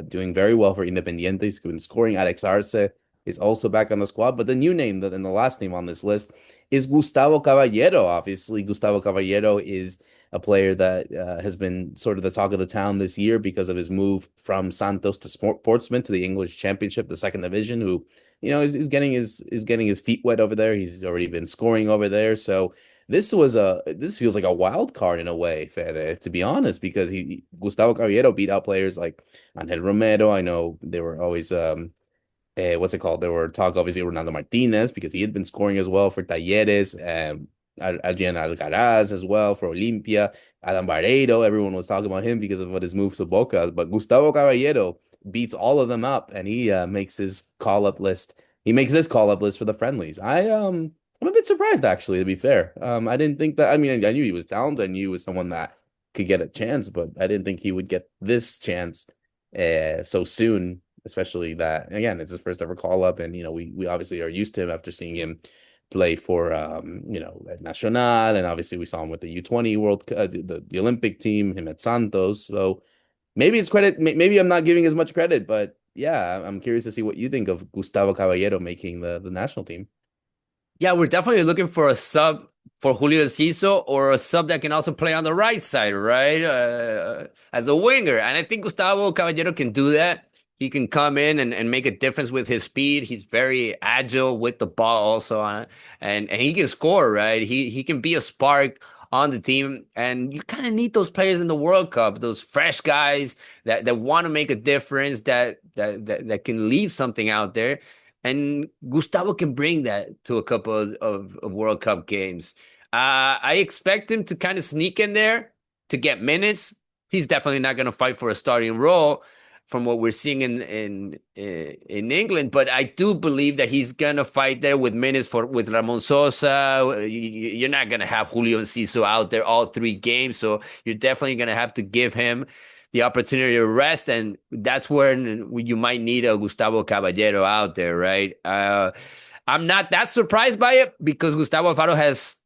doing very well for Independiente. He's been scoring. Alex Arce is also back on the squad. But the new name, and the last name on this list is Gustavo Caballero. Obviously, Gustavo Caballero is a player that has been sort of the talk of the town this year because of his move from Santos to Portsmouth to the English Championship, the second division, who is getting his feet wet over there. He's already been scoring over there. So this feels like a wild card in a way, Fede, to be honest, because Gustavo Caballero beat out players like Angel Romero. I know they were always what's it called? There were talk obviously Ronaldo Martinez because he had been scoring as well for Talleres, Adrian Alcaraz as well for Olimpia, Adam Barreiro. Everyone was talking about him because of what his moves to Boca, but Gustavo Caballero beats all of them up, and he makes his call up list. He makes this call up list for the friendlies. I'm a bit surprised actually, to be fair. I didn't think that. I mean, I knew he was talented. I knew he was someone that could get a chance, but I didn't think he would get this chance so soon, especially that again it's his first ever call up, and we obviously are used to him after seeing him play for at Nacional, and obviously we saw him with the U20 World the Olympic team, him at Santos. So maybe it's credit, maybe I'm not giving as much credit, but yeah, I'm curious to see what you think of Gustavo Caballero making the national team. Yeah, we're definitely looking for a sub for Julio Enciso or a sub that can also play on the right side, right? As a winger. And I think Gustavo Caballero can do that. He can come in and make a difference with his speed. He's very agile with the ball also and he can score, right? He can be a spark on the team. And you kind of need those players in the World Cup, those fresh guys that want to make a difference, that can leave something out there. And Gustavo can bring that to a couple of World Cup games. I expect him to kind of sneak in there to get minutes. He's definitely not going to fight for a starting role from what we're seeing in England, but I do believe that he's going to fight there with minutes for with Ramon Sosa. You're not going to have Julio Enciso out there all 3 games, so you're definitely going to have to give him the opportunity to rest, and that's when you might need a Gustavo Caballero out there, right? I'm not that surprised by it because Gustavo Alfaro has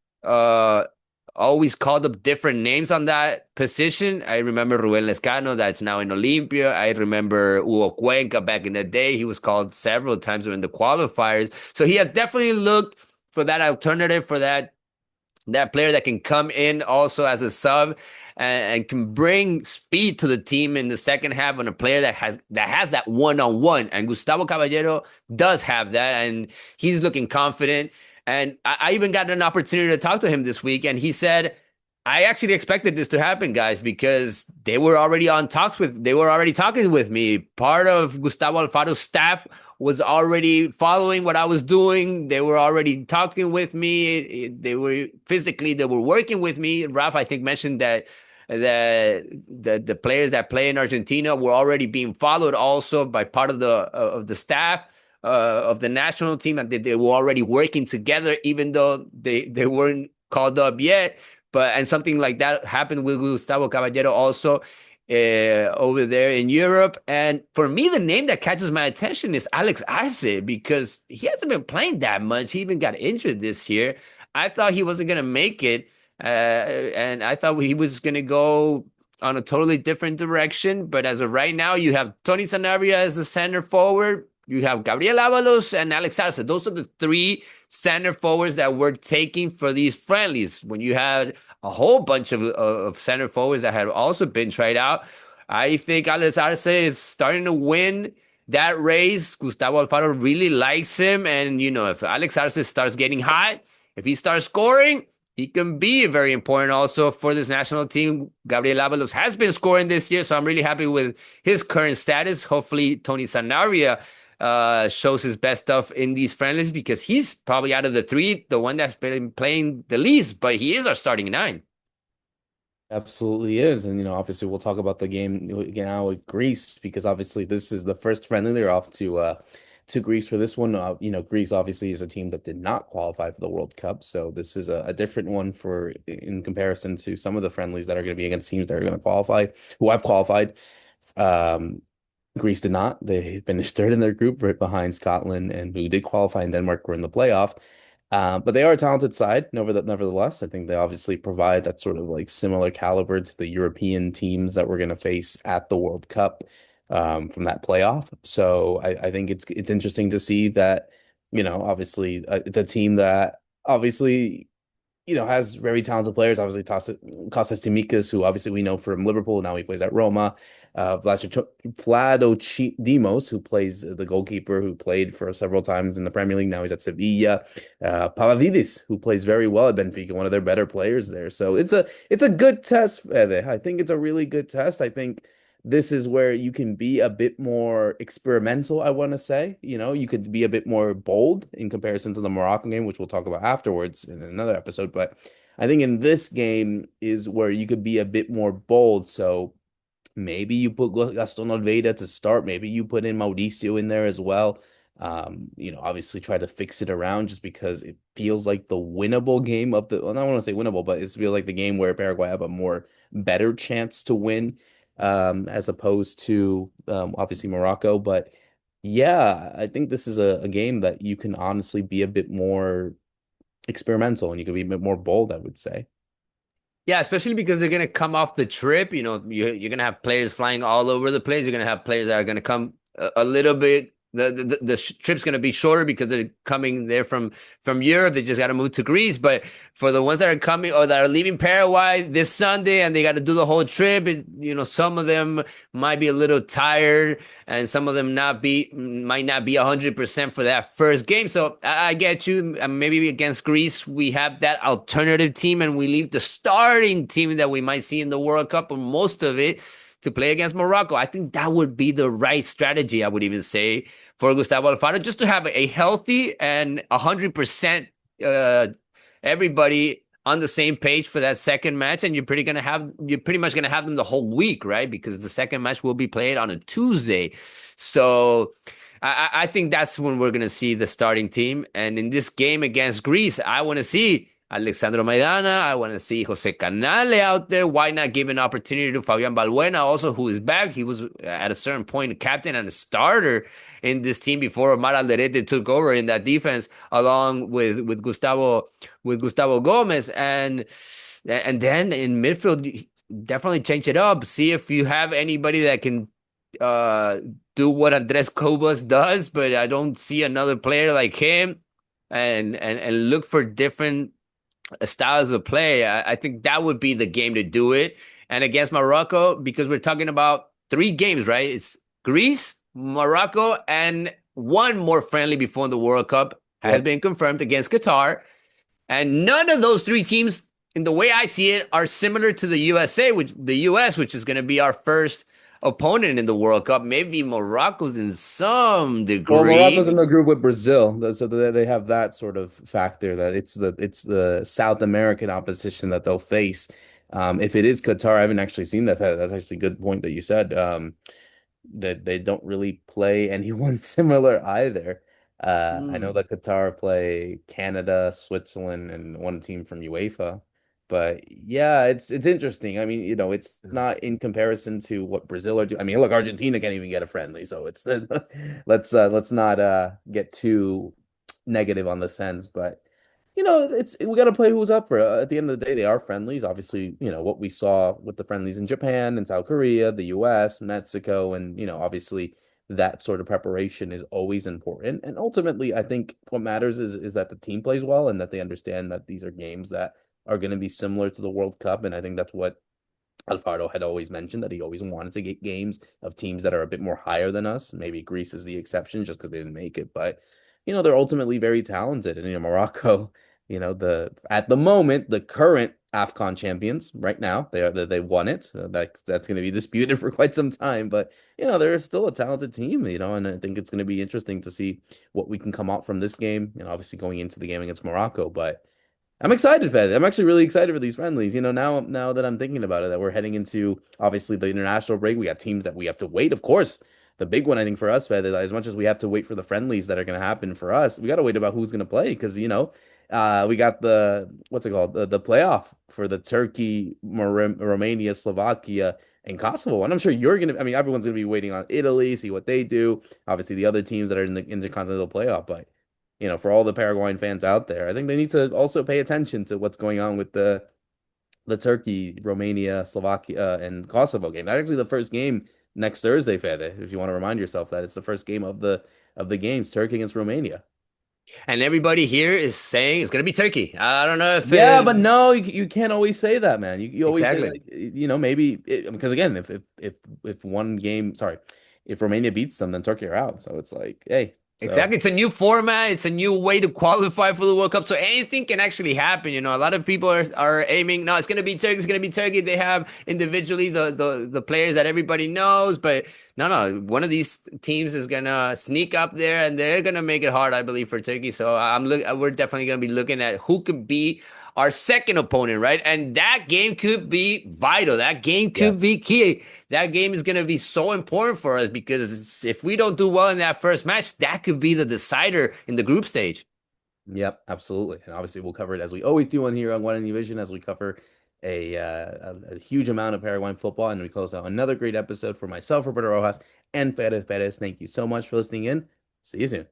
always called up different names on that position. I remember Ruben Lescano, that's now in Olympia. I remember Hugo Cuenca back in the day. He was called several times during the qualifiers. So he has definitely looked for that alternative, for that player that can come in also as a sub and can bring speed to the team in the second half, and a player that has that one-on-one. And Gustavo Caballero does have that, and he's looking confident. And I even got an opportunity to talk to him this week, and he said, I actually expected this to happen, guys, because they were already talking with me. Part of Gustavo Alfaro's staff was already following what I was doing. They were already talking with me. They were working with me. Raf, I think, mentioned that the players that play in Argentina were already being followed also by part of the staff of the national team, and they were already working together, even though they weren't called up yet. And something like that happened with Gustavo Caballero also over there in Europe. And for me, the name that catches my attention is Alex Arce, because he hasn't been playing that much. He even got injured this year. I thought he wasn't going to make it. And I thought he was going to go on a totally different direction. But as of right now, you have Tony Sanabria as a center forward. You have Gabriel Avalos and Alex Arce. Those are the 3 center forwards that we're taking for these friendlies. When you had a whole bunch of center forwards that had also been tried out, I think Alex Arce is starting to win that race. Gustavo Alfaro really likes him. And, if Alex Arce starts getting hot, if he starts scoring, he can be very important also for this national team. Gabriel Avalos has been scoring this year, so I'm really happy with his current status. Hopefully, Tony Sanabria shows his best stuff in these friendlies, because he's probably out of the 3, the one that's been playing the least, but he is our starting 9. Absolutely is. And, obviously we'll talk about the game now with Greece because obviously this is the first friendly. They're off to Greece for this one. Greece obviously is a team that did not qualify for the World Cup. So this is a different one in comparison to some of the friendlies that are going to be against teams that are going to qualify, who have qualified. Greece did not. They finished third in their group right behind Scotland, and who did qualify, and Denmark were in the playoff. But they are a talented side, nevertheless. I think they obviously provide that sort of like similar caliber to the European teams that we're going to face at the World Cup from that playoff. So I think it's interesting to see that, obviously it's a team that obviously, has very talented players. Obviously, Kostas Tsimikas, who obviously we know from Liverpool, now he plays at Roma. Vlachodimos, who plays the goalkeeper, who played for several times in the Premier League. Now he's at Sevilla. Pavavidis, who plays very well at Benfica, one of their better players there. So it's a good test, Fede. I think it's a really good test. I think this is where you can be a bit more experimental, I want to say. You could be a bit more bold in comparison to the Moroccan game, which we'll talk about afterwards in another episode. But I think in this game is where you could be a bit more bold. So maybe you put Gaston Almeida to start. Maybe you put in Mauricio in there as well. Obviously try to fix it around just because it feels like the winnable game of the, well, I don't want to say winnable, but it feels like the game where Paraguay have a more better chance to win, as opposed to obviously Morocco. But yeah, I think this is a game that you can honestly be a bit more experimental and you can be a bit more bold, I would say. Yeah, especially because they're gonna come off the trip. You're gonna have players flying all over the place. You're gonna have players that are gonna come a little bit. The trip's gonna be shorter because they're coming there from Europe. They just got to move to Greece. But for the ones that are coming or that are leaving Paraguay this Sunday and they got to do the whole trip, some of them might be a little tired, and some of them might not be 100% for that first game. So I get you. Maybe against Greece we have that alternative team, and we leave the starting team that we might see in the World Cup or most of it to play against Morocco. I think that would be the right strategy. I would even say for Gustavo Alfaro, just to have a healthy and 100% everybody on the same page for that second match, and you're pretty much gonna have them the whole week, right? Because the second match will be played on a Tuesday. So I think that's when we're gonna see the starting team. And in this game against Greece, I want to see Alexandro Maidana. I want to see Jose Canale out there. Why not give an opportunity to Fabian Balbuena also, who is back? He was at a certain point a captain and a starter in this team before Omar Alderete took over in that defense, along with Gustavo Gomez, and then in midfield, definitely change it up. See if you have anybody that can uh, do what Andres Cobas does, but I don't see another player like him. And look for different styles of play. I think that would be the game to do it. And against Morocco, because we're talking about three games, right? It's Greece, Morocco, and one more friendly before the World Cup has Yep. been confirmed against Qatar. And none of those three teams, in the way I see it, are similar to the US, which is going to be our first opponent in the World Cup. Maybe Morocco's in some Well, Morocco's in degree. the group with Brazil, so they have that sort of factor that it's the South American opposition that they'll face. If it is Qatar, I haven't actually seen that. That's actually a good point that you said. That they don't really play anyone similar either. I know Hmm. that Qatar play Canada, Switzerland, and one team from UEFA. But yeah, it's interesting. I mean, it's not in comparison to what Brazil are doing. I mean, look, Argentina can't even get a friendly, so it's let's not get too negative on the sense, but it's we got to play who's up for it. At the end of the day, they are friendlies. Obviously, what we saw with the friendlies in Japan and South Korea, the US, Mexico, and obviously that sort of preparation is always important. And ultimately, I think what matters is that the team plays well and that they understand that these are games that are going to be similar to the World Cup. And I think that's what Alfaro had always mentioned, that he always wanted to get games of teams that are a bit more higher than us. Maybe Greece is the exception just because they didn't make it, but they're ultimately very talented. And Morocco, the at the moment the current AFCON champions right now, they won it. That's going to be disputed for quite some time, but they're still a talented team. And I think it's going to be interesting to see what we can come out from this game. Obviously going into the game against Morocco, but. I'm excited, Fed. I'm actually really excited for these friendlies. Now that I'm thinking about it, that we're heading into obviously the international break. We got teams that we have to wait. Of course, the big one I think for us, Fed, is as much as we have to wait for the friendlies that are going to happen for us, we got to wait about who's going to play because we got the what's it called the playoff for the Turkey, Romania, Slovakia, and Kosovo. And I'm sure you're gonna. I mean, everyone's gonna be waiting on Italy, see what they do. Obviously, the other teams that are in the intercontinental playoff, but for all the Paraguayan fans out there, I think they need to also pay attention to what's going on with the Turkey, Romania, Slovakia, and Kosovo game. That's actually the first game next Thursday, Fede. If you want to remind yourself that it's the first game of the games, Turkey against Romania. And everybody here is saying it's going to be Turkey. I don't know if Yeah, but it, no, you can't always say that, man. You always say exactly. like, maybe because again, if one game, sorry, if Romania beats them, then Turkey are out. So it's like, hey, so Exactly. It's a new format. It's a new way to qualify for the World Cup. So anything can actually happen. You know, a lot of people are aiming, no, it's going to be Turkey. It's going to be Turkey. They have individually the players that everybody knows. But no. One of these teams is going to sneak up there and they're going to make it hard, I believe, for Turkey. So we're definitely going to be looking at who could be our second opponent, right? And that game could be vital. That game could yes. be key. That game is going to be so important for us because if we don't do well in that first match, that could be the decider in the group stage. Yep, absolutely. And obviously we'll cover it as we always do on here on Guarani Vision as we cover a huge amount of Paraguayan football. And we close out another great episode for myself, Roberto Rojas, and Fede Perez. Thank you so much for listening in. See you soon.